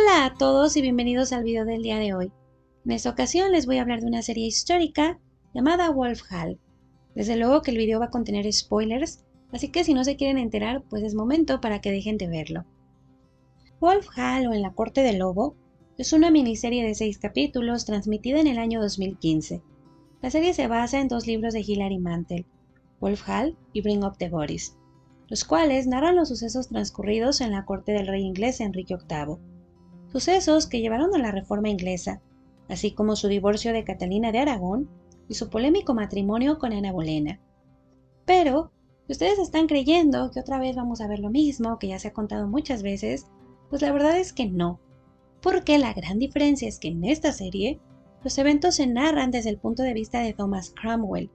Hola a todos y bienvenidos al video del día de hoy. En esta ocasión les voy a hablar de una serie histórica llamada Wolf Hall. Desde luego que el video va a contener spoilers, así que si no se quieren enterar, pues es momento para que dejen de verlo. Wolf Hall o En la Corte del Lobo es una miniserie de 6 capítulos transmitida en el año 2015. La serie se basa en 2 libros de Hilary Mantel, Wolf Hall y Bring Up the Bodies, los cuales narran los sucesos transcurridos en la corte del rey inglés Enrique VIII. Sucesos que llevaron a la reforma inglesa, así como su divorcio de Catalina de Aragón y su polémico matrimonio con Ana Bolena. Pero, si ustedes están creyendo que otra vez vamos a ver lo mismo, que ya se ha contado muchas veces, pues la verdad es que no, porque la gran diferencia es que en esta serie, los eventos se narran desde el punto de vista de Thomas Cromwell,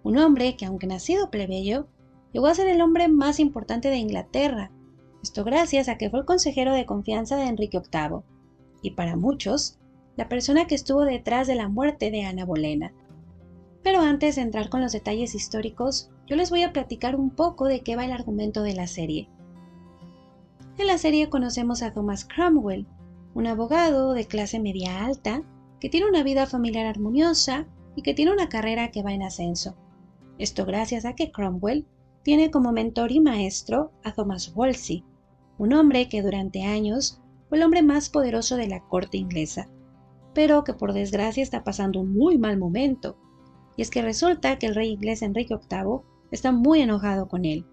un hombre que, aunque nacido plebeyo, llegó a ser el hombre más importante de Inglaterra. Esto gracias a que fue el consejero de confianza de Enrique VIII, y para muchos, la persona que estuvo detrás de la muerte de Ana Bolena. Pero antes de entrar con los detalles históricos, yo les voy a platicar un poco de qué va el argumento de la serie. En la serie conocemos a Thomas Cromwell, un abogado de clase media alta, que tiene una vida familiar armoniosa y que tiene una carrera que va en ascenso. Esto gracias a que Cromwell tiene como mentor y maestro a Thomas Wolsey, un hombre que durante años fue el hombre más poderoso de la corte inglesa, pero que por desgracia está pasando un muy mal momento, y es que resulta que el rey inglés Enrique VIII está muy enojado con él.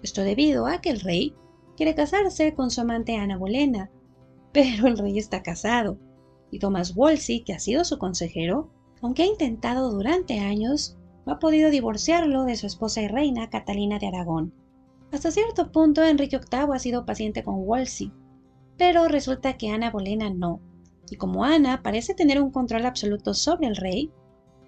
Esto debido a que el rey quiere casarse con su amante Ana Bolena, pero el rey está casado, y Thomas Wolsey, que ha sido su consejero, aunque ha intentado durante años, no ha podido divorciarlo de su esposa y reina Catalina de Aragón. Hasta cierto punto Enrique VIII ha sido paciente con Wolsey, pero resulta que Ana Bolena no, y como Ana parece tener un control absoluto sobre el rey,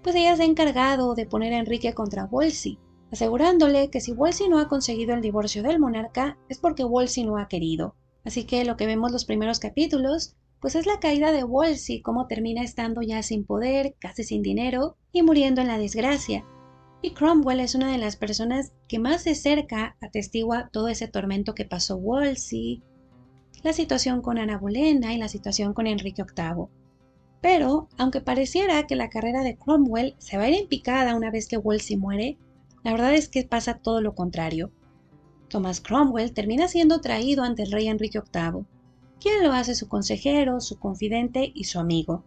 pues ella se ha encargado de poner a Enrique contra Wolsey, asegurándole que si Wolsey no ha conseguido el divorcio del monarca es porque Wolsey no ha querido. Así que lo que vemos los primeros capítulos, pues es la caída de Wolsey, cómo termina estando ya sin poder, casi sin dinero y muriendo en la desgracia. Y Cromwell es una de las personas que más de cerca atestigua todo ese tormento que pasó Wolsey, la situación con Ana Bolena y la situación con Enrique VIII. Pero, aunque pareciera que la carrera de Cromwell se va a ir en picada una vez que Wolsey muere, la verdad es que pasa todo lo contrario. Thomas Cromwell termina siendo traído ante el rey Enrique VIII, quien lo hace su consejero, su confidente y su amigo.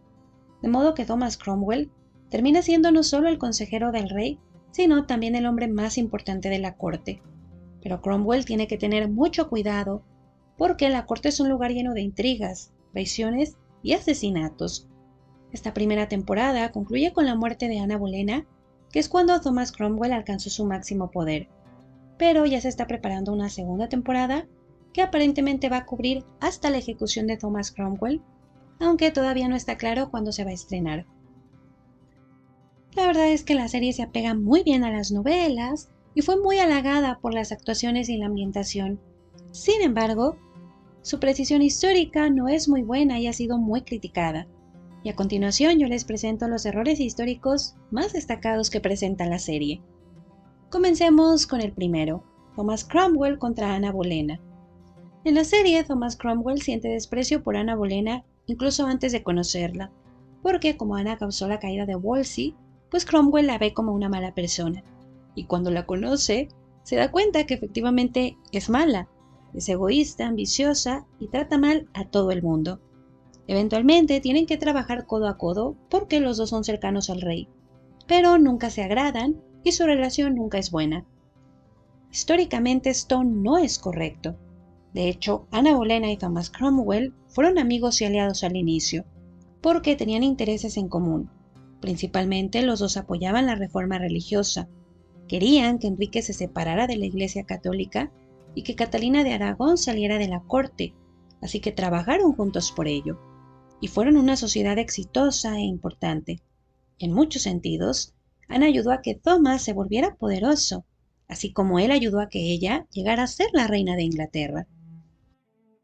De modo que Thomas Cromwell termina siendo no solo el consejero del rey, sino también el hombre más importante de la corte. Pero Cromwell tiene que tener mucho cuidado, porque la corte es un lugar lleno de intrigas, traiciones y asesinatos. Esta primera temporada concluye con la muerte de Ana Bolena, que es cuando Thomas Cromwell alcanzó su máximo poder. Pero ya se está preparando una segunda temporada que aparentemente va a cubrir hasta la ejecución de Thomas Cromwell, aunque todavía no está claro cuándo se va a estrenar. La verdad es que la serie se apega muy bien a las novelas y fue muy halagada por las actuaciones y la ambientación. Sin embargo, su precisión histórica no es muy buena y ha sido muy criticada. Y a continuación yo les presento los errores históricos más destacados que presenta la serie. Comencemos con el primero, Thomas Cromwell contra Ana Bolena. En la serie, Thomas Cromwell siente desprecio por Ana Bolena incluso antes de conocerla, porque como Ana causó la caída de Wolsey, pues Cromwell la ve como una mala persona, y cuando la conoce, se da cuenta que efectivamente es mala, es egoísta, ambiciosa y trata mal a todo el mundo. Eventualmente tienen que trabajar codo a codo porque los dos son cercanos al rey, pero nunca se agradan y su relación nunca es buena. Históricamente esto no es correcto. De hecho, Ana Bolena y Thomas Cromwell fueron amigos y aliados al inicio, porque tenían intereses en común. Principalmente los dos apoyaban la reforma religiosa. Querían que Enrique se separara de la Iglesia Católica y que Catalina de Aragón saliera de la corte, así que trabajaron juntos por ello. Y fueron una sociedad exitosa e importante. En muchos sentidos, Ana ayudó a que Thomas se volviera poderoso, así como él ayudó a que ella llegara a ser la reina de Inglaterra.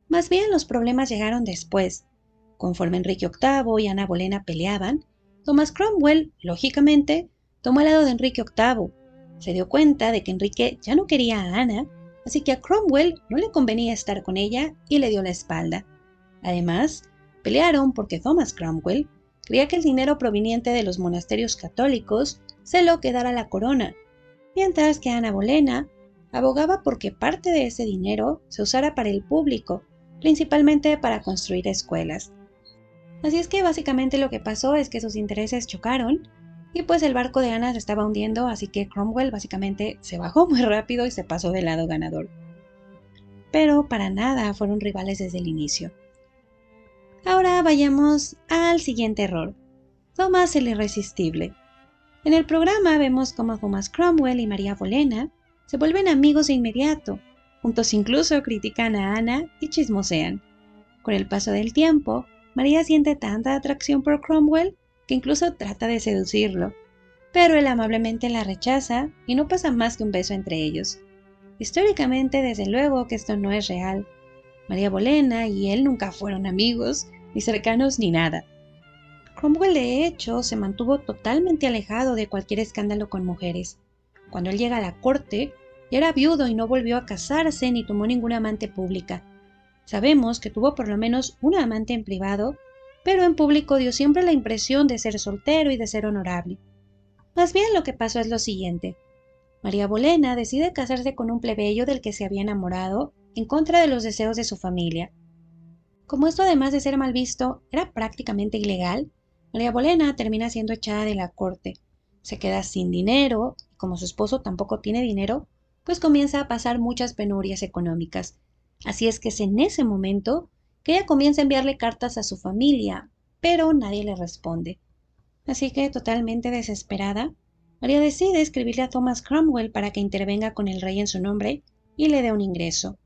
Más bien los problemas llegaron después. Conforme Enrique VIII y Ana Bolena peleaban, Thomas Cromwell, lógicamente, tomó el lado de Enrique VIII. Se dio cuenta de que Enrique ya no quería a Ana, así que a Cromwell no le convenía estar con ella y le dio la espalda. Además, pelearon porque Thomas Cromwell creía que el dinero proveniente de los monasterios católicos se lo quedara la corona, mientras que Ana Bolena abogaba porque parte de ese dinero se usara para el público, principalmente para construir escuelas. Así es que básicamente lo que pasó es que sus intereses chocaron y pues el barco de Ana se estaba hundiendo, así que Cromwell básicamente se bajó muy rápido y se pasó del lado ganador. Pero para nada fueron rivales desde el inicio. Ahora vayamos al siguiente error. Thomas el Irresistible. En el programa vemos cómo Thomas Cromwell y María Bolena se vuelven amigos de inmediato. Juntos incluso critican a Ana y chismosean. Con el paso del tiempo, María siente tanta atracción por Cromwell que incluso trata de seducirlo, pero él amablemente la rechaza y no pasa más que un beso entre ellos. Históricamente, desde luego que esto no es real. María Bolena y él nunca fueron amigos, ni cercanos ni nada. Cromwell de hecho se mantuvo totalmente alejado de cualquier escándalo con mujeres. Cuando él llega a la corte, ya era viudo y no volvió a casarse ni tomó ninguna amante pública. Sabemos que tuvo por lo menos una amante en privado, pero en público dio siempre la impresión de ser soltero y de ser honorable. Más bien lo que pasó es lo siguiente. María Bolena decide casarse con un plebeyo del que se había enamorado en contra de los deseos de su familia. Como esto además de ser mal visto era prácticamente ilegal, María Bolena termina siendo echada de la corte. Se queda sin dinero y como su esposo tampoco tiene dinero, pues comienza a pasar muchas penurias económicas. Así es que es en ese momento que ella comienza a enviarle cartas a su familia, pero nadie le responde. Así que, totalmente desesperada, María decide escribirle a Thomas Cromwell para que intervenga con el rey en su nombre y le dé un ingreso.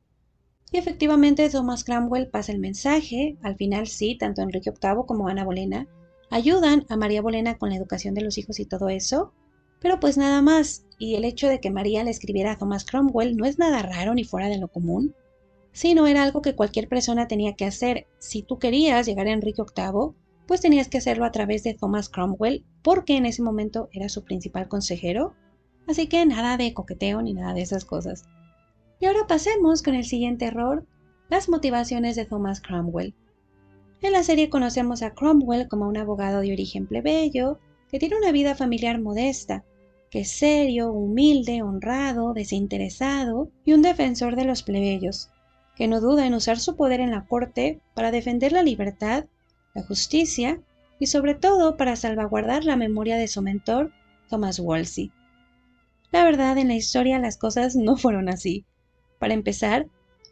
Y efectivamente Thomas Cromwell pasa el mensaje. Al final sí, tanto Enrique VIII como Ana Bolena ayudan a María Bolena con la educación de los hijos y todo eso, pero pues nada más, y el hecho de que María le escribiera a Thomas Cromwell no es nada raro ni fuera de lo común, sino era algo que cualquier persona tenía que hacer. Si tú querías llegar a Enrique VIII, pues tenías que hacerlo a través de Thomas Cromwell, porque en ese momento era su principal consejero, así que nada de coqueteo ni nada de esas cosas. Y ahora pasemos con el siguiente error, las motivaciones de Thomas Cromwell. En la serie conocemos a Cromwell como un abogado de origen plebeyo, que tiene una vida familiar modesta, que es serio, humilde, honrado, desinteresado y un defensor de los plebeyos, que no duda en usar su poder en la corte para defender la libertad, la justicia y sobre todo para salvaguardar la memoria de su mentor, Thomas Wolsey. La verdad, en la historia las cosas no fueron así. Para empezar,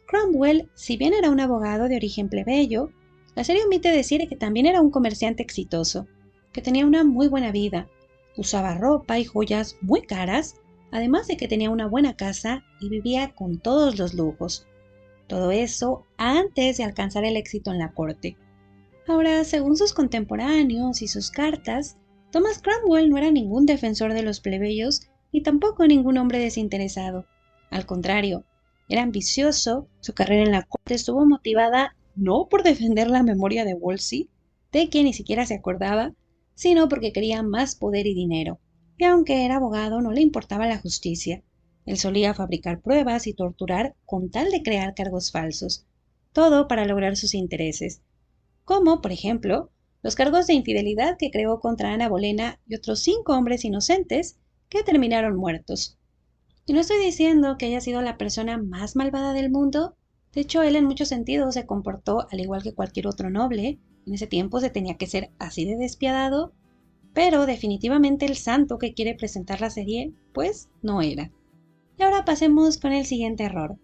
Cromwell, si bien era un abogado de origen plebeyo, la serie omite decir que también era un comerciante exitoso, que tenía una muy buena vida, usaba ropa y joyas muy caras, además de que tenía una buena casa y vivía con todos los lujos. Todo eso antes de alcanzar el éxito en la corte. Ahora, según sus contemporáneos y sus cartas, Thomas Cromwell no era ningún defensor de los plebeyos y tampoco ningún hombre desinteresado. Al contrario, era ambicioso, su carrera en la corte estuvo motivada no por defender la memoria de Wolsey, de quien ni siquiera se acordaba, sino porque quería más poder y dinero. Y aunque era abogado, no le importaba la justicia. Él solía fabricar pruebas y torturar con tal de crear cargos falsos, todo para lograr sus intereses, como, por ejemplo, los cargos de infidelidad que creó contra Ana Bolena y otros 5 hombres inocentes que terminaron muertos. Y no estoy diciendo que haya sido la persona más malvada del mundo. De hecho, él en muchos sentidos se comportó al igual que cualquier otro noble. En ese tiempo se tenía que ser así de despiadado, pero definitivamente el santo que quiere presentar la serie, pues no era. Y ahora pasemos con el siguiente error,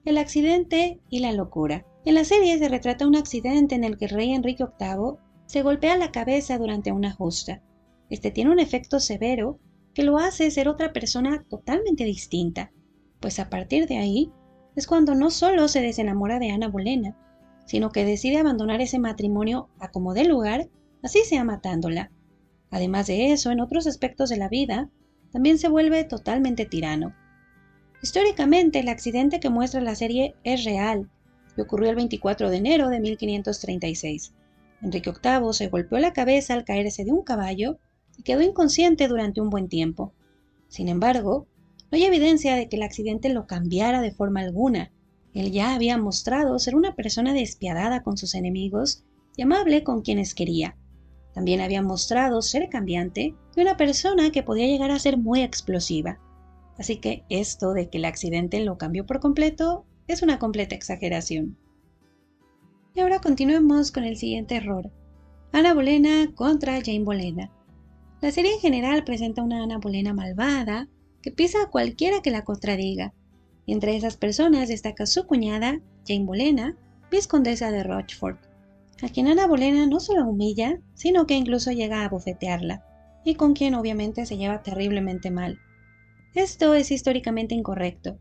el accidente y la locura. En la serie se retrata un accidente en el que el rey Enrique VIII se golpea la cabeza durante una justa. Este tiene un efecto severo que lo hace ser otra persona totalmente distinta, pues a partir de ahí es cuando no solo se desenamora de Ana Bolena, sino que decide abandonar ese matrimonio a como dé lugar, así sea matándola. Además de eso, en otros aspectos de la vida, también se vuelve totalmente tirano. Históricamente, el accidente que muestra la serie es real y ocurrió el 24 de enero de 1536. Enrique VIII se golpeó la cabeza al caerse de un caballo y quedó inconsciente durante un buen tiempo. Sin embargo, no hay evidencia de que el accidente lo cambiara de forma alguna, Él ya había mostrado ser una persona despiadada con sus enemigos y amable con quienes quería. También había mostrado ser cambiante y una persona que podía llegar a ser muy explosiva. Así que esto de que el accidente lo cambió por completo es una completa exageración. Y ahora continuemos con el siguiente error. Ana Bolena contra Jane Bolena. La serie en general presenta una Ana Bolena malvada que pisa a cualquiera que la contradiga. Y entre esas personas destaca su cuñada, Jane Bolena, vizcondesa de Rochford, a quien Ana Bolena no solo humilla, sino que incluso llega a bofetearla, y con quien obviamente se lleva terriblemente mal. Esto es históricamente incorrecto.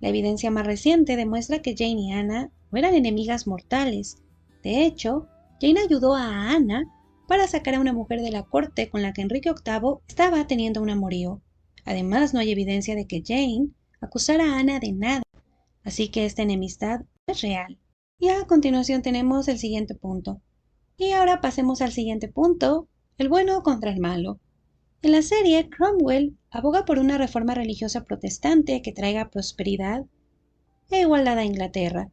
La evidencia más reciente demuestra que Jane y Ana no eran enemigas mortales. De hecho, Jane ayudó a Ana para sacar a una mujer de la corte con la que Enrique VIII estaba teniendo un amorío. Además, no hay evidencia de que Jane acusara a Ana de nada, así que esta enemistad es real. Y a continuación tenemos el siguiente punto. Y ahora pasemos al siguiente punto, el bueno contra el malo. En la serie, Cromwell aboga por una reforma religiosa protestante que traiga prosperidad e igualdad a Inglaterra,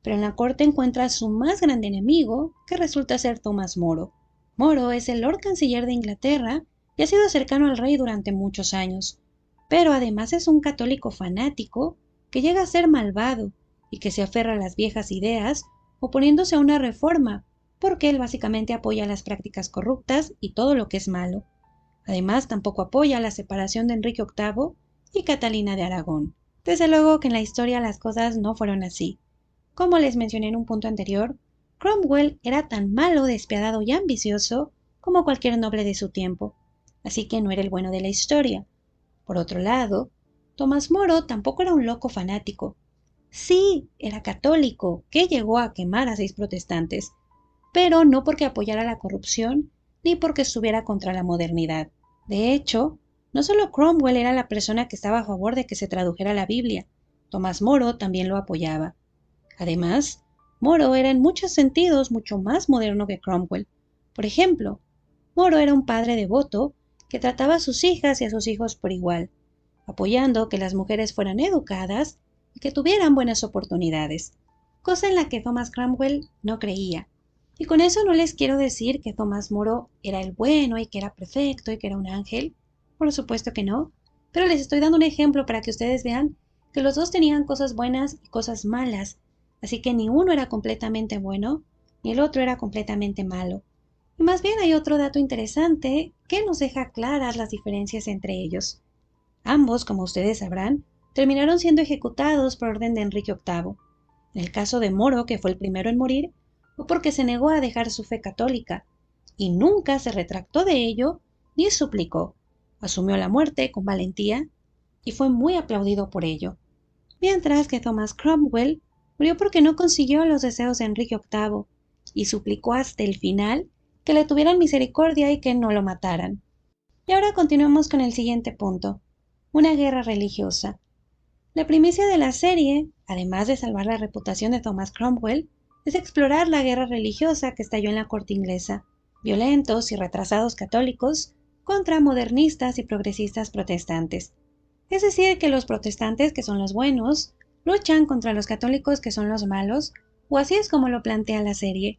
pero en la corte encuentra a su más grande enemigo, que resulta ser Tomás Moro. Moro es el Lord Canciller de Inglaterra y ha sido cercano al rey durante muchos años, pero además es un católico fanático que llega a ser malvado y que se aferra a las viejas ideas oponiéndose a una reforma, porque él básicamente apoya las prácticas corruptas y todo lo que es malo. Además, tampoco apoya la separación de Enrique VIII y Catalina de Aragón. Desde luego que en la historia las cosas no fueron así. Como les mencioné en un punto anterior, Cromwell era tan malo, despiadado y ambicioso como cualquier noble de su tiempo, así que no era el bueno de la historia. Por otro lado, Tomás Moro tampoco era un loco fanático. Sí, era católico, que llegó a quemar a 6 protestantes, pero no porque apoyara la corrupción ni porque estuviera contra la modernidad. De hecho, no solo Cromwell era la persona que estaba a favor de que se tradujera la Biblia, Tomás Moro también lo apoyaba. Además, Moro era en muchos sentidos mucho más moderno que Cromwell. Por ejemplo, Moro era un padre devoto que trataba a sus hijas y a sus hijos por igual, apoyando que las mujeres fueran educadas y que tuvieran buenas oportunidades, cosa en la que Thomas Cromwell no creía. Y con eso no les quiero decir que Tomás Moro era el bueno y que era perfecto y que era un ángel. Por supuesto que no, pero les estoy dando un ejemplo para que ustedes vean que los dos tenían cosas buenas y cosas malas, así que ni uno era completamente bueno, ni el otro era completamente malo. Y más bien hay otro dato interesante que nos deja claras las diferencias entre ellos. Ambos, como ustedes sabrán, terminaron siendo ejecutados por orden de Enrique VIII. En el caso de Moro, que fue el primero en morir, fue porque se negó a dejar su fe católica, y nunca se retractó de ello ni suplicó. Asumió la muerte con valentía y fue muy aplaudido por ello. Mientras que Thomas Cromwell murió porque no consiguió los deseos de Enrique VIII y suplicó hasta el final que le tuvieran misericordia y que no lo mataran. Y ahora continuemos con el siguiente punto, una guerra religiosa. La primicia de la serie, además de salvar la reputación de Thomas Cromwell, es explorar la guerra religiosa que estalló en la corte inglesa, violentos y retrasados católicos contra modernistas y progresistas protestantes. Es decir, que los protestantes, que son los buenos, luchan contra los católicos, que son los malos, o así es como lo plantea la serie,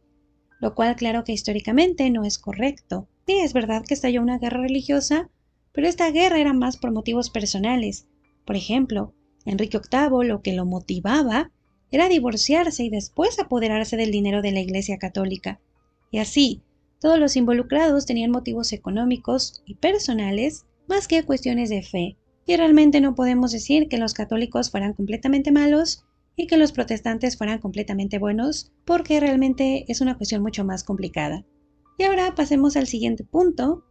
lo cual claro que históricamente no es correcto. Sí, es verdad que estalló una guerra religiosa, pero esta guerra era más por motivos personales. Por ejemplo, Enrique VIII lo que lo motivaba era divorciarse y después apoderarse del dinero de la Iglesia Católica. Y así, todos los involucrados tenían motivos económicos y personales más que cuestiones de fe. Y realmente no podemos decir que los católicos fueran completamente malos y que los protestantes fueran completamente buenos, porque realmente es una cuestión mucho más complicada. Y ahora pasemos al siguiente punto.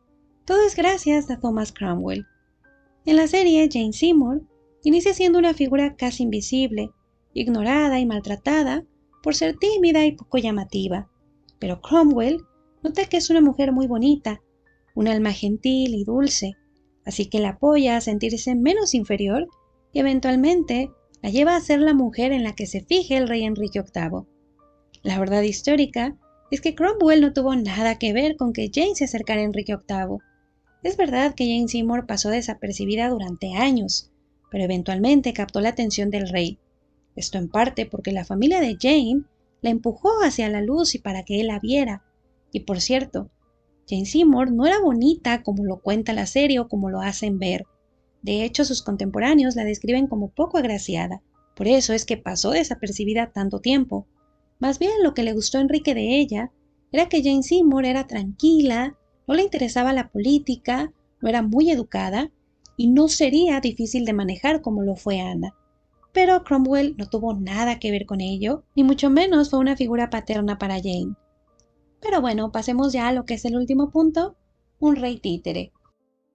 Todo es gracias a Thomas Cromwell. En la serie, Jane Seymour inicia siendo una figura casi invisible, ignorada y maltratada por ser tímida y poco llamativa. Pero Cromwell nota que es una mujer muy bonita, un alma gentil y dulce, así que la apoya a sentirse menos inferior y eventualmente la lleva a ser la mujer en la que se fije el rey Enrique VIII. La verdad histórica es que Cromwell no tuvo nada que ver con que Jane se acercara a Enrique VIII. Es verdad que Jane Seymour pasó desapercibida durante años, pero eventualmente captó la atención del rey. Esto en parte porque la familia de Jane la empujó hacia la luz y para que él la viera. Y por cierto, Jane Seymour no era bonita como lo cuenta la serie o como lo hacen ver. De hecho, sus contemporáneos la describen como poco agraciada. Por eso es que pasó desapercibida tanto tiempo. Más bien lo que le gustó a Enrique de ella era que Jane Seymour era tranquila, no le interesaba la política, no era muy educada y no sería difícil de manejar como lo fue Ana. Pero Cromwell no tuvo nada que ver con ello, ni mucho menos fue una figura paterna para Jane. Pero bueno, pasemos ya a lo que es el último punto, un rey títere.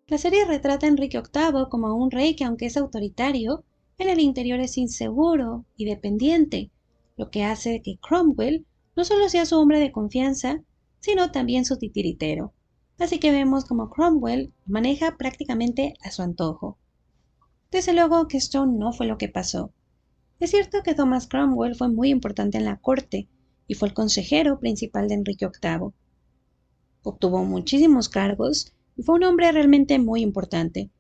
La serie retrata a Enrique VIII como un rey que, aunque es autoritario, en el interior es inseguro y dependiente, lo que hace que Cromwell no solo sea su hombre de confianza, sino también su titiritero. Así que vemos como Cromwell maneja prácticamente a su antojo. Desde luego que esto no fue lo que pasó. Es cierto que Thomas Cromwell fue muy importante en la corte y fue el consejero principal de Enrique VIII. Obtuvo muchísimos cargos y fue un hombre realmente muy importante.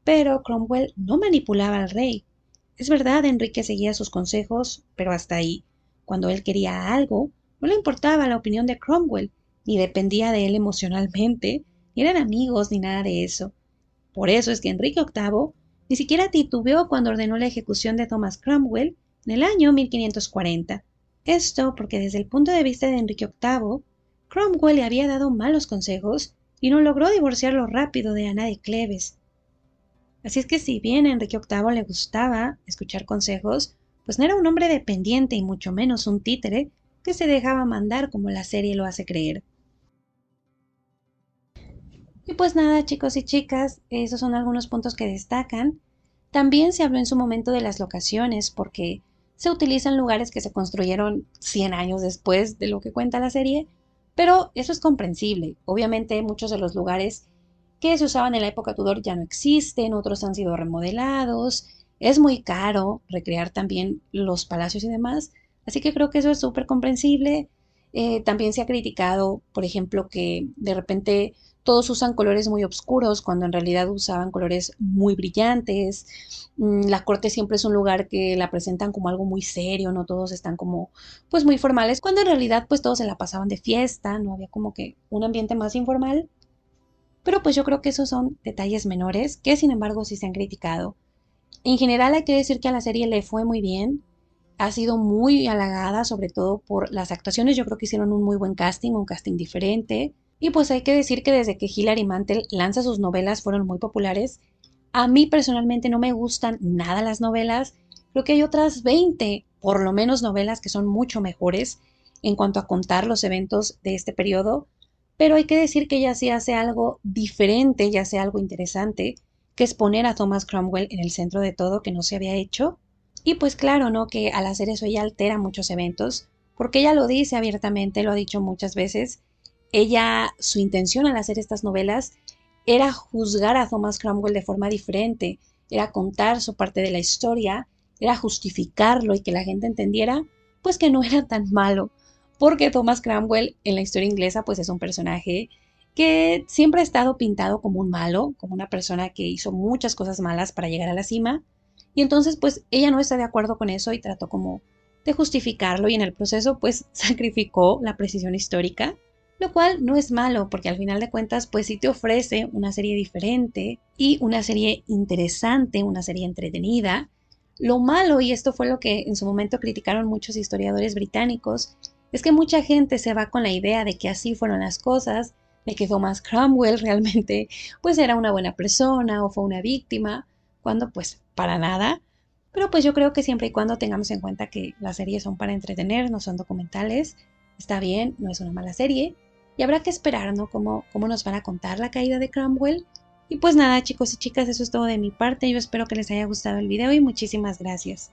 Pero Cromwell no manipulaba al rey. Es verdad, Enrique seguía sus consejos, pero hasta ahí. Cuando él quería algo, no le importaba la opinión de Cromwell, ni dependía de él emocionalmente, ni eran amigos, ni nada de eso. Por eso es que Enrique VIII ni siquiera titubeó cuando ordenó la ejecución de Thomas Cromwell en el año 1540. Esto porque desde el punto de vista de Enrique VIII, Cromwell le había dado malos consejos y no logró divorciarlo rápido de Ana de Cleves. Así es que si bien a Enrique VIII le gustaba escuchar consejos, pues no era un hombre dependiente y mucho menos un títere que se dejaba mandar como la serie lo hace creer. Y pues nada, chicos y chicas, esos son algunos puntos que destacan. También se habló en su momento de las locaciones, porque se utilizan lugares que se construyeron 100 años después de lo que cuenta la serie, pero eso es comprensible. Obviamente muchos de los lugares que se usaban en la época Tudor ya no existen, otros han sido remodelados, es muy caro recrear también los palacios y demás, así que creo que eso es súper comprensible. También se ha criticado, por ejemplo, que de repente todos usan colores muy oscuros cuando en realidad usaban colores muy brillantes. La corte siempre es un lugar que la presentan como algo muy serio, no todos están como pues muy formales, cuando en realidad pues todos se la pasaban de fiesta, no había como que un ambiente más informal. Pero pues yo creo que esos son detalles menores que sin embargo sí se han criticado. En general hay que decir que a la serie le fue muy bien, ha sido muy halagada, sobre todo por las actuaciones. Yo creo que hicieron un muy buen casting, un casting diferente. Y pues hay que decir que desde que Hilary Mantel lanza sus novelas fueron muy populares. A mí personalmente no me gustan nada las novelas. Creo que hay otras 20, por lo menos novelas que son mucho mejores en cuanto a contar los eventos de este periodo. Pero hay que decir que ella sí hace algo diferente, ya hace algo interesante, que es poner a Thomas Cromwell en el centro de todo, que no se había hecho. Y pues claro, ¿no? Que al hacer eso ella altera muchos eventos, porque ella lo dice abiertamente, lo ha dicho muchas veces. Ella, su intención al hacer estas novelas era juzgar a Thomas Cromwell de forma diferente, era contar su parte de la historia, era justificarlo y que la gente entendiera, pues que no era tan malo, porque Thomas Cromwell en la historia inglesa pues es un personaje que siempre ha estado pintado como un malo, como una persona que hizo muchas cosas malas para llegar a la cima, y entonces pues ella no está de acuerdo con eso y trató como de justificarlo y en el proceso pues sacrificó la precisión histórica, lo cual no es malo porque al final de cuentas pues sí te ofrece una serie diferente y una serie interesante, una serie entretenida. Lo malo, y esto fue lo que en su momento criticaron muchos historiadores británicos, es que mucha gente se va con la idea de que así fueron las cosas, de que Thomas Cromwell realmente pues era una buena persona o fue una víctima, cuando pues para nada. Pero pues yo creo que siempre y cuando tengamos en cuenta que las series son para entretener, no son documentales, está bien, no es una mala serie, y habrá que esperar, ¿no? Cómo nos van a contar la caída de Cromwell. Y pues nada, chicos y chicas, eso es todo de mi parte. Yo espero que les haya gustado el video y muchísimas gracias.